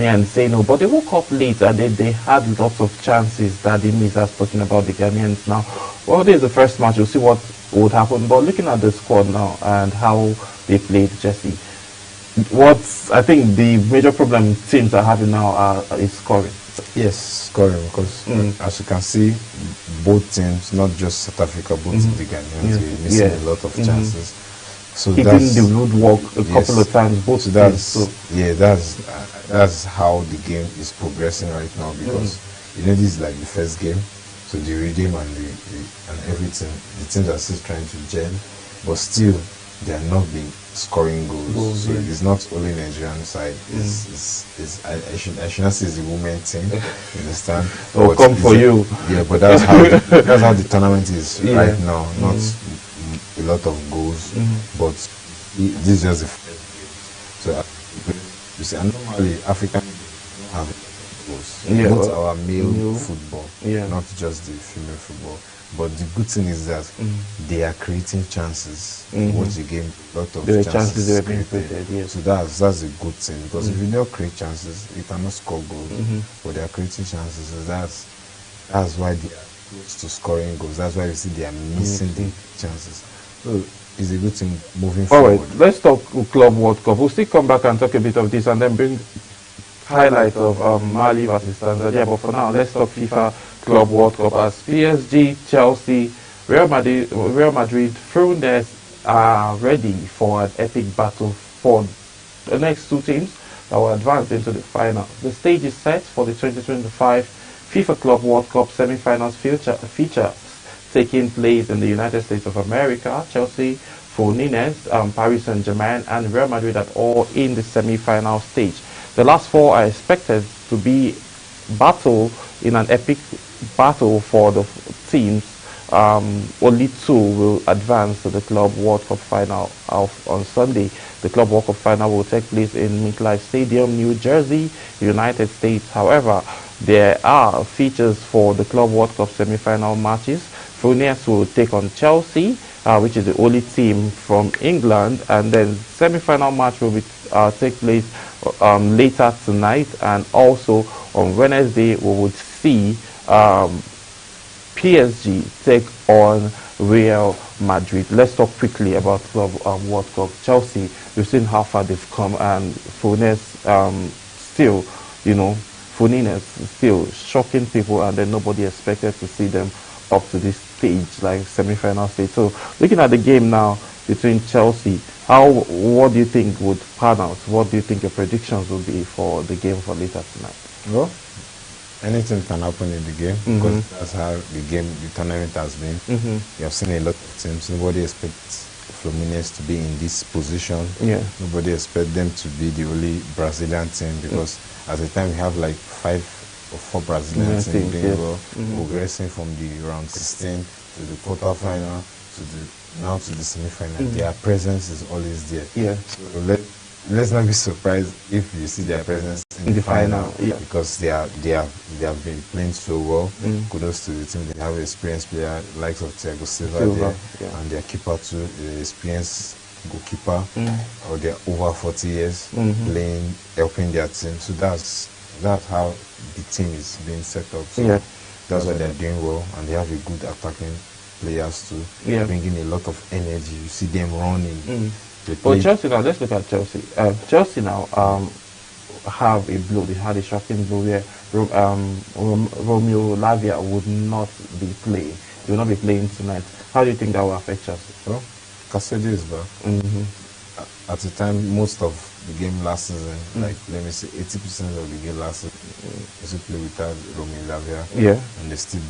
Ghanaians say no, but they woke up late and they had lots of chances that they missed. Us talking about the Ghanaians now. Well, this is the first match. We'll see what would happen. But looking at the squad now and how they played, Jesse, what's I think the major problem teams are having now is scoring. Yes, scoring, because as you can see, both teams, not just South Africa, both the Ghanaians, are missing a lot of chances. So hitting the woodwork a couple of times, both so that's how the game is progressing right now, because you know this is like the first game, so the rhythm and everything, the teams are still trying to gel, but still they are not being scoring goals. So it's not only Nigerian side. I should not say it's the women team. You understand? Oh, come for you. Yeah, but that's how the tournament is right now. Not a lot of goals, but this is just the first game. So you see, and normally African don't have goals. Not our male football, not just the female football. But the good thing is that they are creating chances. Watch the game, a lot of chances they were being created. So that's a good thing, because if you don't create chances, you cannot score goals. But they are creating chances. So that's why they are close to scoring goals. That's why you see they are missing the chances. So it's a good thing moving forward. Alright, let's talk Club World Cup. We'll still come back and talk a bit of this and then bring highlights of Mali versus Tanzania. But for now, let's talk FIFA Club World Cup as PSG, Chelsea, Real Madrid, Fluminense are ready for an epic battle for the next two teams that will advance into the final. The stage is set for the 2025 FIFA Club World Cup semi-finals features taking place in the United States of America. Chelsea, Fluminense, Paris Saint-Germain and Real Madrid are all in the semi-final stage. The last four are expected to be battle in an epic battle for the teams. Only two will advance to the Club World Cup final on Sunday. The Club World Cup final will take place in MetLife Stadium, New Jersey, United States. However, there are features for the Club World Cup semi-final matches. Fluminense will take on Chelsea, which is the only team from England, and then semi-final match will take place later tonight, and also on Wednesday we would see PSG take on Real Madrid. Let's talk quickly about Club World Cup. Chelsea, we've seen how far they've come, and Fluminense still, Fluminense still shocking people, and then nobody expected to see them up to this stage, like semi-final stage. So looking at the game now between Chelsea, what do you think would pan out? What do you think your predictions will be for the game for later tonight? Well, anything can happen in the game, because that's how the tournament has been. You have seen a lot of teams. Nobody expects Fluminense to be in this position. Nobody expects them to be the only Brazilian team, because at the time we have like 5 or 4 Brazilian teams doing well, progressing from the round 16 to the quarterfinal now to the semi-final. Their presence is always there. So let's not be surprised if you see their presence in the final, because they have been playing so well. Kudos to the team. They have experienced players likes of Thiago Silva there, and their keeper too, the experienced goalkeeper, or they're over 40 years playing, helping their team. So that's how the team is being set up. So that's why they're doing well, and they have a good attacking players too, bringing a lot of energy. You see them running. But Chelsea now, let's look at Chelsea. Chelsea now have a blow. They had a shocking blow where Romeo Lavia would not be playing. He will not be playing tonight. How do you think that will affect Chelsea? Well, Caicedo is back. At the time, most of the game last season, like let me say 80% of the game last season, also play without Romeo Lavia. And they still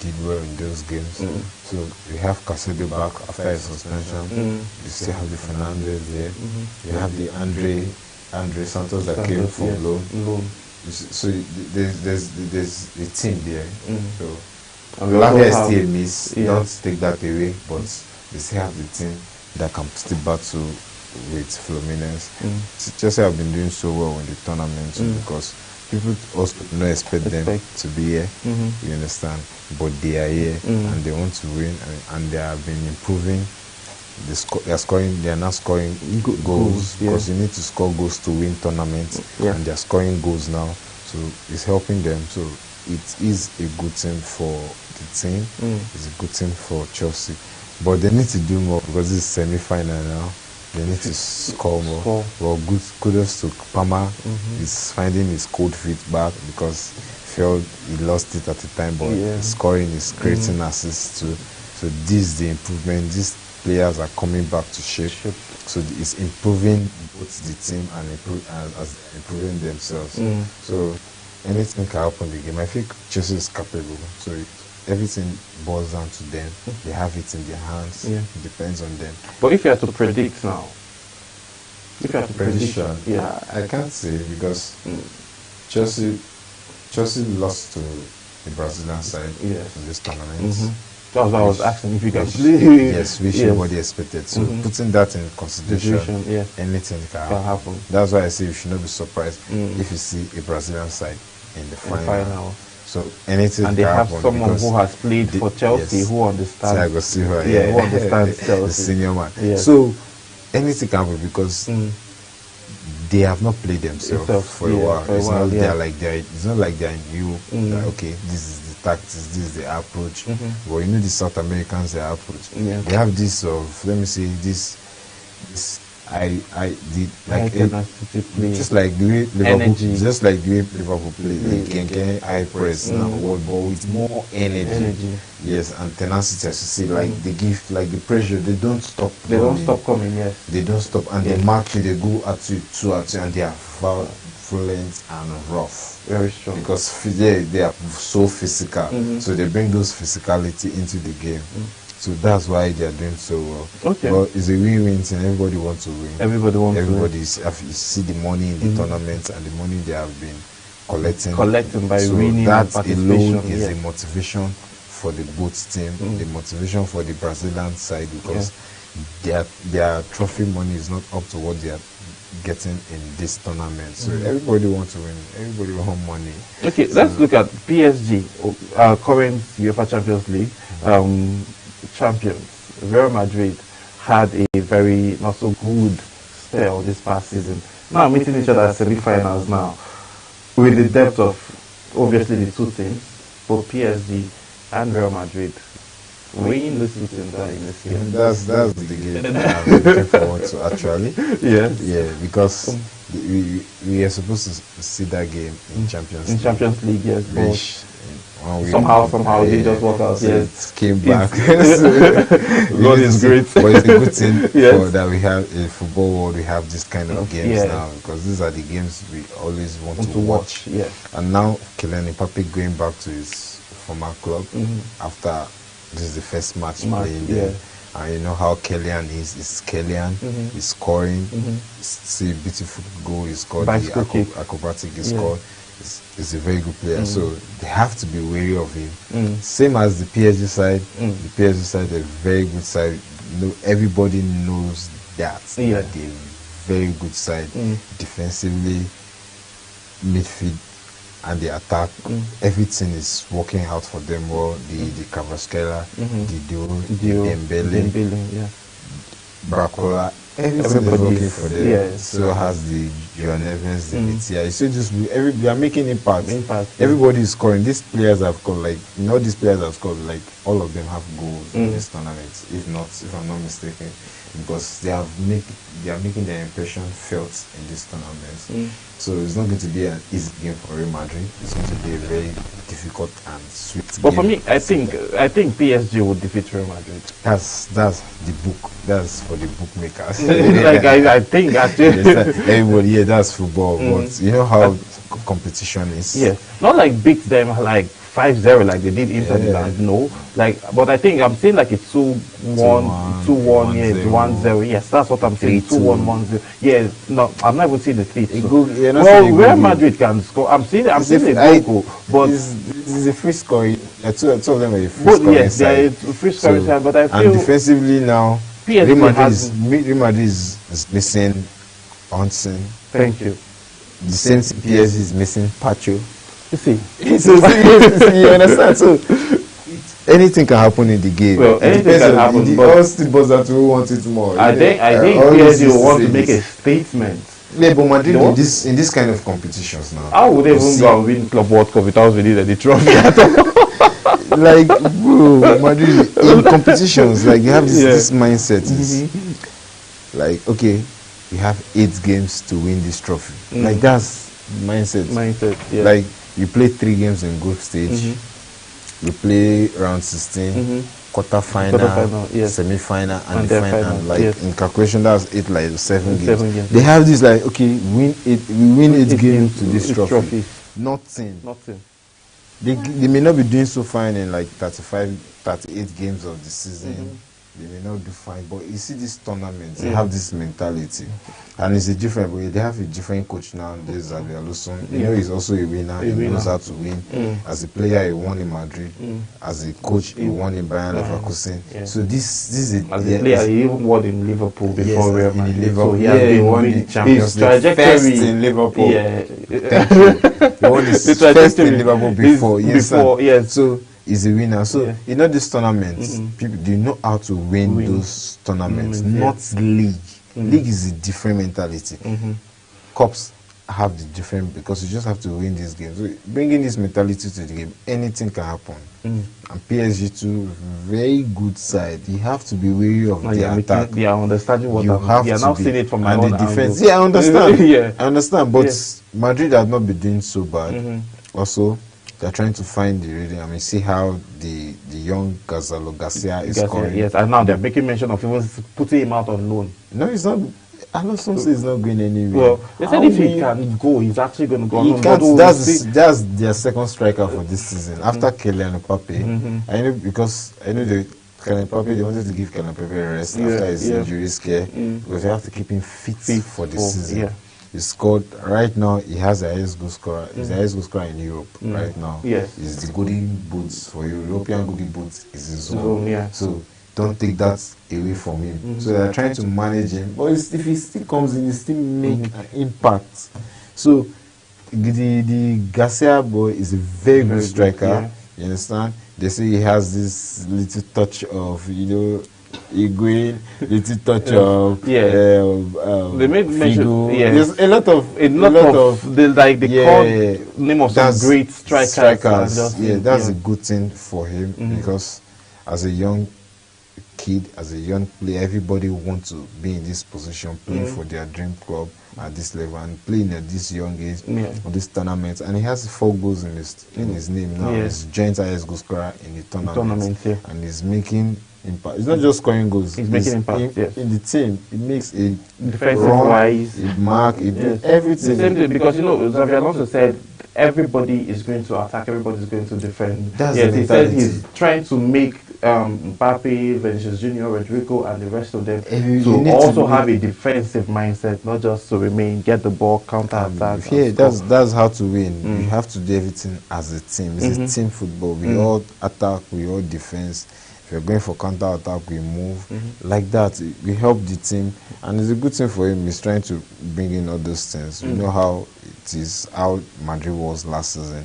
did well in those games. So we have Caicedo back after his suspension. You still have the Fernandes there. You have the Andre Santos that came from loan. So there's a team there. So Lavia is still a miss. Don't take that away, but they still have the team that can still battle with Fluminense. Chelsea have been doing so well in the tournament because people also don't expect them to be here. You understand? But they are here and they want to win, and they have been improving they are now scoring goals because you need to score goals to win tournaments, and they are scoring goals now. So it's helping them. So it is a good thing for the team. It's a good thing for Chelsea, but they need to do more because this is semi-final now. They need to score more. Well, kudos to Palmer. He's finding his cold feet back because he felt he lost it at the time, but he's scoring, is creating assists too. So this is the improvement. These players are coming back to shape. So it's improving both the team and improving themselves. So anything can happen in the game. I think Chelsea is capable. So everything boils down to them. They have it in their hands. It depends on them. But if you have to predict now, prediction, I can't say because Chelsea lost to the Brazilian side in this tournament. That's what I was asking if you can play. Yes, which nobody expected. So putting that in consideration, anything can happen. That's why I say you should not be surprised if you see a Brazilian side in the final. So anything and they can have happen someone who has played for Chelsea who understands. Thiago Silva, who understands Chelsea. The senior man. So anything can happen because they have not played themselves for a while. It's not like they're new. Like, okay, this is the tactics, this is the approach. But you know the South Americans, their approach. They have this let me say this just like the way Liverpool play, they can get high press now, but with more energy. Yes, and tenacity, as you see, like they give like the pressure, they don't stop. They don't stop coming, They don't stop, and they mark you, they go at you, and they are violent and rough. Very strong. Because they are so physical, so they bring those physicality into the game. So that's why they are doing so well. But it's a win-win thing. Everybody wants to win. Everybody wants to win. You see the money in the tournament and the money they have been collecting by winning. That alone is a motivation for the both team, the motivation for the Brazilian side because their trophy money is not up to what they are getting in this tournament. So everybody wants to win. Everybody wants money. Okay, let's look at PSG, current UEFA Champions League champions. Real Madrid had a very not so good spell this past season. Now meeting each other at semi-finals now with the depth of obviously the two teams, both PSG and Real Madrid. Winning the two teams are in this game. That's the game I'm looking forward to actually. Yeah, because we are supposed to see that game in Champions League. In Champions League, yes. Which, somehow they just work out. Yes, came back. God is great. But it's a good thing that we have in football world. We have this kind of games now because these are the games we always want to watch. And now Kylian Mbappe going back to his former club after this is the first match playing there. And you know how Kylian is. It's Kylian. He's scoring. See a beautiful goal. He scored. The acrobatic he scored. Is a very good player, so they have to be wary of him. Same as the PSG side. The PSG side is a very good side. Everybody knows that they're a very good side defensively, midfield, and the attack. Everything is working out for them well. The Kvaratskhelia, the Dembele, Barcola. Everything is working for them. So has the John Evans, the Vitia. So we are making impact. Everybody is scoring. These players have scored these players have scored all of them have goals in this tournament. If I'm not mistaken, because they are making their impression felt in this tournament. So it's not going to be an easy game for Real Madrid. It's going to be a very difficult and sweet game. But for me, I think PSG will defeat Real Madrid. That's the book. That's for the bookmakers. I think actually. Everybody, that's football. But you know how competition is. Not beat them 5-0 like they did Inter Milan. No, but I think I'm saying a 2-1, 1-0. Yes, that's what I'm saying. 2-1, 1-0. Yeah, no, I'm not even seeing the 3-2. Well, Real Madrid can score. I'm seeing a goal, but it's a free score. Two of them are a free scoring yes, they are a free scoring side. But I feel and defensively now, Real Madrid is missing Onsen. Thank you. The same PSG is missing Pacho. You see, you understand? So anything can happen in the game. Well, anything can happen. But all still boils down to who wants it more. I think PSG will want to make a statement. Yeah, but Madrid in this kind of competitions now. How would they even go and win Club World Cup without winning the trophy at all? Like, bro, Madrid in competitions, like, you have this mindset. Like, okay, we have 8 games to win this trophy. Like, that's mindset. Yeah. Like, you play 3 games in group stage. You play round 16, quarter-final, semi-final, and the final. Like, in calculation, that's 7 games. They have this, like, okay, we win 8 games to this trophy. Nothing. They may not be doing so fine in like 38 games of the season. They may not do fine, but you see these tournaments, they have this mentality, and it's a different way. They have a different coach now. There's Xabi Alonso. You know, he's also a winner. He knows how to win. As a player, he won in Madrid. As a coach, he won in Bayern Leverkusen. So this is a player. He even won in Liverpool before Real Madrid. So he won the Champions League first in Liverpool. Thank you. He won his first in Liverpool before. Yes. So is a winner. So you know these tournaments, people do know how to win those tournaments, not league. League is a different mentality. Cups have the different, because you just have to win these games. So bringing this mentality to the game, anything can happen. And PSG too, very good side. You have to be wary of the attack. They are understanding what you have to now seeing it from my own defense. Yeah, I understand. I understand. But Madrid have not been doing so bad. Also, they're trying to find the rhythm. I mean, see how the young Gonzalo Garcia is scoring. Yes, and now they're making mention of even putting him out on loan. No, it's not. Alonso says he's not going anywhere. Well, they said if he can go, he's actually going to go. He can't. That's their second striker for this season after Kylian Mbappe. I know, because I know the Kylian Mbappe, they wanted to give Kylian Mbappe a rest after his injury scare, because they have to keep him fit for the season. He scored right now. He has the highest goal scorer. He's the highest goal scorer in Europe right now. He's the golden boots for European golden boots. Is his own. So don't take that away from him. So they're trying to manage him. But if he still comes in, he still make an impact. So the Garcia boy is a very good striker. You understand? They say he has this little touch of, Higuain, little touch of they made mention. There's a lot of they call name of some great strikers. That's a good thing for him, because as a young kid, as a young player, everybody wants to be in this position, playing for their dream club at this level, and playing at this young age on this tournament. And he has 4 goals in his name now. He's joint highest goal scorer in the tournament, and he's making impact. It's not just scoring goals. He's making impact. In the team, it makes a defensive wise, it mark, it everything. The same thing, because Xabi Alonso said everybody is going to attack, everybody is going to defend. He said he's trying to make Mbappe, Vinicius Junior, Rodrigo, and the rest of them to also have a defensive mindset, not just to get the ball, counter attack. That's how to win. You have to do everything as a team. It's a team football. We all attack, we all defense. If you're going for counter attack, we move like that. We help the team, and it's a good thing for him. He's trying to bring in all those things. We know how it is, how Madrid was last season.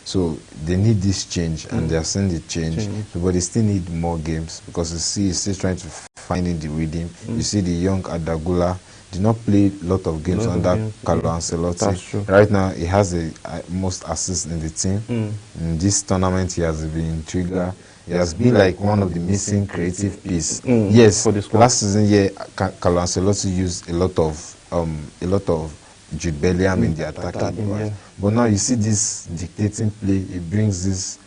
So they need this change, and they are seeing the change. But they still need more games, because you see, he's still trying to find the rhythm. You see, the young Adagula did not play a lot of games under Carlo Ancelotti. Right now, he has the most assists in the team. In this tournament, he has been trigger. He has been like one of the missing creative pieces. Yes, last season, Carlo Ancelotti used a lot of Jude Bellingham in the attacking. But now you see this dictating play. It brings this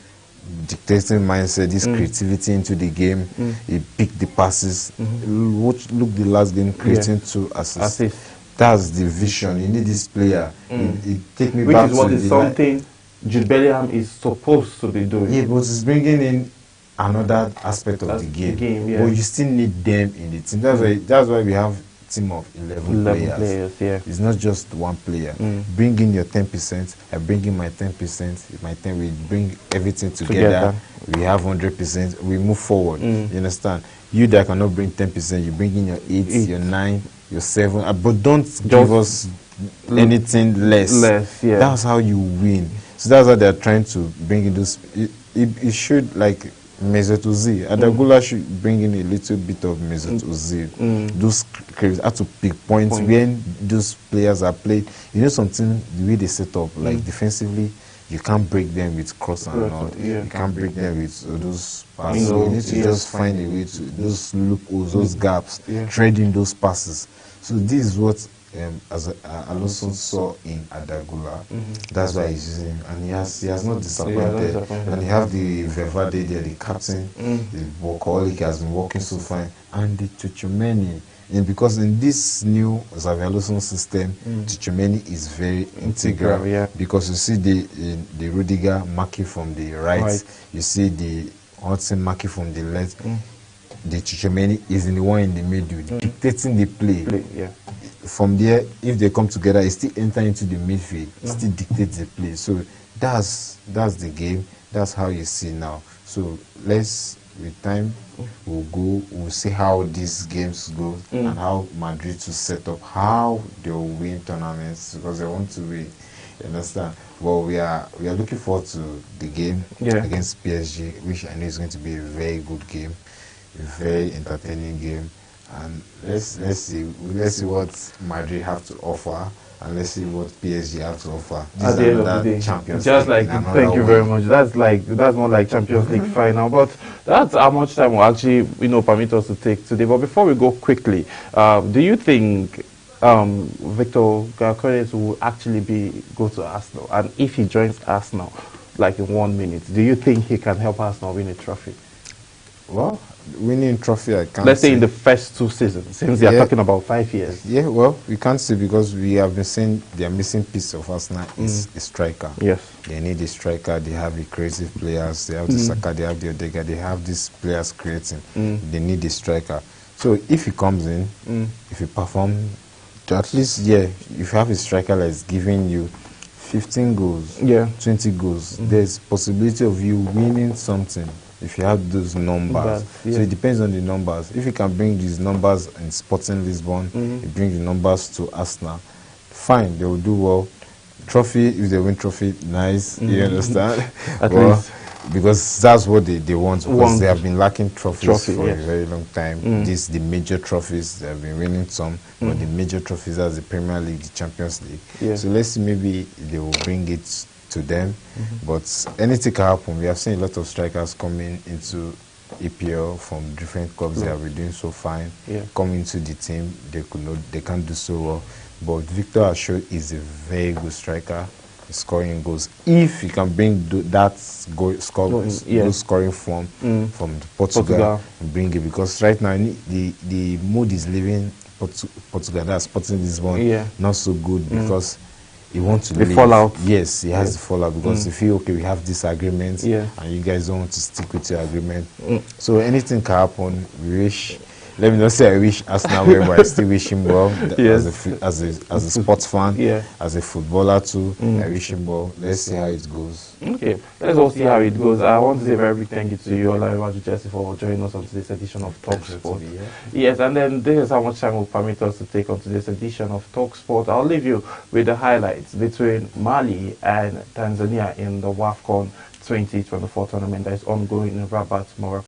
dictating mindset, this creativity into the game. He picked the passes. Look the last game, creating 2 assists. That's the vision. You need this player. It take me back to something Jude Bellingham is supposed to be doing. Yeah, but it's bringing in another aspect of the game. But you still need them in the team. That's why we have team of 11 players. It's not just one player. Bring in your 10%. I bring in my 10%. My 10, we bring everything together. We have 100%. We move forward. You understand? You that cannot bring 10%, you bring in your 8, your 9, your 7. But don't give us anything less. That's how you win. So that's how they're trying to bring in those. It should, like, Mesut Ozil. Adagula should bring in a little bit of Mesut Ozil. Those craves have to pick points when those players are played. You know something, the way they set up, like defensively, you can't break them with cross and all. You can't break them with those passes. You need to just find a way to those loopholes, those gaps, threading those passes. So this is what Alonso saw in Adagula. That's why he's using him, and he has not disappointed. And he have the Valverde there, the captain, the workaholic has been working so fine, and the Tchouaméni. And because in this new Xabi Alonso system, Tchouaméni is very integral. Because you see the Rudiger marking from the right, you see the Hudson marking from the left. The Tchouaméni is in the one in the middle, dictating the play. From there, if they come together, it still enter into the midfield, still dictates the play. So that's the game. That's how you see now. So with time, we'll see how these games go and how Madrid to set up, how they'll win tournaments, because they want to win. You understand? Well, we are looking forward to the game against PSG, which I know is going to be a very good game, a very entertaining game. And let's see what Madrid have to offer, and let's see what PSG have to offer. At the end of the day, Champions League. Thank you very much. That's more like Champions League final. But that's how much time will actually permit us to take today. But before we go quickly, do you think Victor Gyökeres will actually go to Arsenal? And if he joins Arsenal, like in 1 minute, do you think he can help Arsenal win a trophy? Well, winning trophy, I can't. Let's say in the first 2 seasons, since they are talking about 5 years. Yeah, well, we can't say, because we have been saying their missing piece of Arsenal is a striker. Yes. They need a striker. They have the creative players. They have the Saka. They have the Odega. They have these players creating. They need a striker. So if he comes in, if he performs, at least, if you have a striker that is giving you 15 goals, 20 goals, there's possibility of you winning something. If you have those numbers. So it depends on the numbers. If you can bring these numbers in Sporting Lisbon, you bring the numbers to Arsenal, fine, they will do well. Trophy, if they win trophy, nice, you understand? At least. Because that's what they want, because they have been lacking trophies for a very long time. These the major trophies, they have been winning some, but the major trophies as the Premier League, the Champions League. So let's see, maybe they will bring it to them, but anything can happen. We have seen a lot of strikers coming into EPL from different clubs. They have been doing so fine. Coming into the team, they can't do so well. But Victor Asho is a very good striker, scoring goals. If he can bring that scoring form from Portugal and bring it, because right now the mood is leaving Portugal. That's Sporting Lisbon not so good, because he wants to leave. Fallout. Yes, he has the fallout, because they feel, okay, we have this agreement, and you guys don't want to stick with your agreement. So anything can happen. We wish. Let me not say I wish Arsenal well, but I still wish him well as a sports fan, as a footballer too. I wish him well. Let's see how it goes. Okay, let's all see how it goes. I want to say a very big thank you to you, Olaiwaju Jesse, for joining us on today's edition of Talk Sport. Yes, and then this is how much time will permit us to take on today's edition of Talk Sport. I'll leave you with the highlights between Mali and Tanzania in the WAFCON 2024 tournament that is ongoing in Rabat, Morocco.